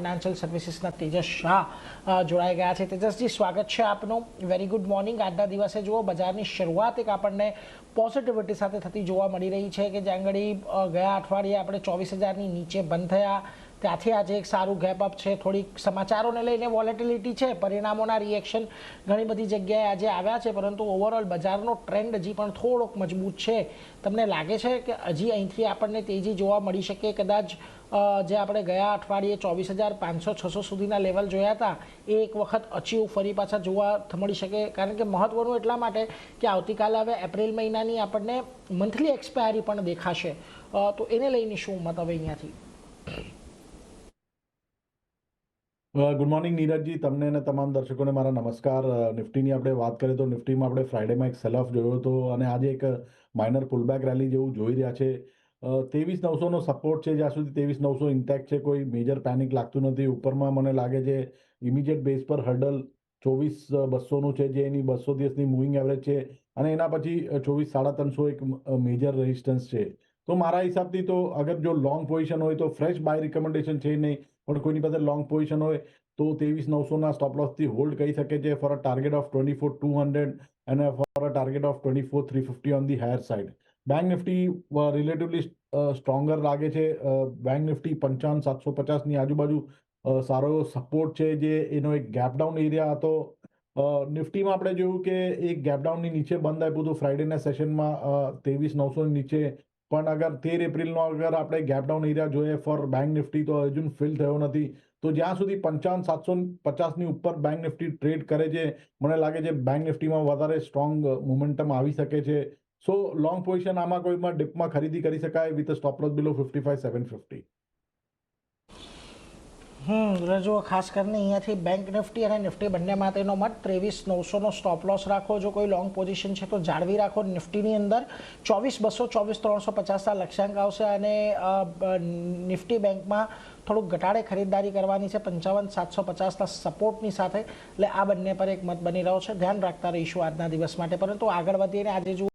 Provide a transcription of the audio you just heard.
Financial સર્વિસીસના Tejas Shah જોડાઈ ગયા છે। તેજસજી, સ્વાગત છે આપનું। Very good morning. આજના દિવસે જુઓ બજારની શરૂઆત એક આપણને પોઝિટિવિટી સાથે થતી જોવા મળી રહી છે કે જ્યાં આગળ ગયા અઠવાડિયે આપણે 24,000ની નીચે બંધ થયા, ત્યાંથી આજે એક સારું ગેપ અપ છે। થોડીક સમાચારોને લઈને વોલેટિલિટી છે, પરિણામોના રિએક્શન ઘણી બધી જગ્યાએ આજે આવ્યા છે, પરંતુ ઓવરઓલ બજારનો ટ્રેન્ડ હજી પણ થોડોક મજબૂત છે। તમને લાગે છે કે હજી અહીંથી આપણને તેજી જોવા મળી શકે? કદાચ જે આપણે ગયા અઠવાડિયે 24,500-600 સુધીના લેવલ જોયા હતા એ એક વખત અચીવ ફરી પાછા જોવા મળી શકે? કારણ કે મહત્વનું એટલા માટે કે આવતીકાલે હવે એપ્રિલ મહિનાની આપણને મંથલી એક્સપાયરી પણ દેખાશે, તો એને લઈને શું મત હવે અહીંયાથી? ગુડ મોર્નિંગ નીરજજી, તમને અને તમામ દર્શકોને મારા નમસ્કાર। નિફ્ટીની આપણે વાત કરીએ તો નિફ્ટીમાં આપણે ફ્રાઇડેમાં એક સેલ ઓફ જોયો હતો અને આજે એક માઇનર પુલબેક રેલી જેવું જોઈ રહ્યા છે। 23,900નો સપોર્ટ છે, જ્યાં સુધી 23,900 ઇન્ટેક્ટ છે, કોઈ મેજર પેનિક લાગતું નથી। ઉપરમાં મને લાગે છે ઇમિડિયેટ બેઝ પર હર્ડલ 24,200નું છે, જે એની 200 દિવસની મૂવિંગ એવરેજ છે, અને એના પછી 24,350 એક મેજર રેઝિસ્ટન્સ છે। તો મારા હિસાબથી તો અગર જો લોંગ પોઝિશન હોય તો ફ્રેશ બાય રિકમેન્ડેશન છે નહીં, પણ કોઈની પાસે લોંગ પોઝિશન હોય તો 23,900ના સ્ટોપ લોસથી હોલ્ડ કરી શકે છે ફોર અ ટાર્ગેટ ઓફ 24,200 અને for a target of 24,350 on the higher side. Bank Nifty relatively stronger લાગે છે। બેંક નિફ્ટી 55,750ની આજુબાજુ સારો સપોર્ટ છે, જે એનો એક ગેપડાઉન એરિયા હતો। નિફ્ટીમાં આપણે જોયું કે એક ગેપડાઉનની નીચે બંધ આપ્યું હતું ફ્રાઇડેના સેશનમાં 23,900ની નીચે, પણ અગર 13 એપ્રિલનો અગર આપણે ગેપડાઉન એરિયા જોઈએ ફોર બેંક નિફ્ટી તો હજુ ફિલ થયો નથી। તો જ્યાં સુધી 55,750ની ઉપર બેંક નિફ્ટી ટ્રેડ કરે છે, મને લાગે છે બેંક નિફ્ટીમાં વધારે સ્ટ્રોંગ મોમેન્ટમ આવી શકે છે। સો લોંગ પોઝિશન આમાં કોઈમાં ડિપમાં ખરીદી કરી શકાય વિથ સ્ટોપ લોસ બિલો 55,750। રજૂ ખાસ કરીને અહીંયાથી બેંક નિફ્ટી અને નિફ્ટી બંને માટેનો મત 23,900નો સ્ટોપ લોસ રાખો। જો કોઈ લોંગ પોઝિશન છે તો જાળવી રાખો। નિફ્ટીની અંદર 24,200 24,350ના લક્ષ્યાંક આવશે અને નિફ્ટી બેંકમાં થોડુંક ઘટાડે ખરીદદારી કરવાની છે 55,750ના સપોર્ટની સાથે। એટલે આ બંને પર એક મત બની રહ્યો છે, ધ્યાન રાખતા રહીશું આજના દિવસ માટે। પરંતુ આગળ વધીને આજે જુઓ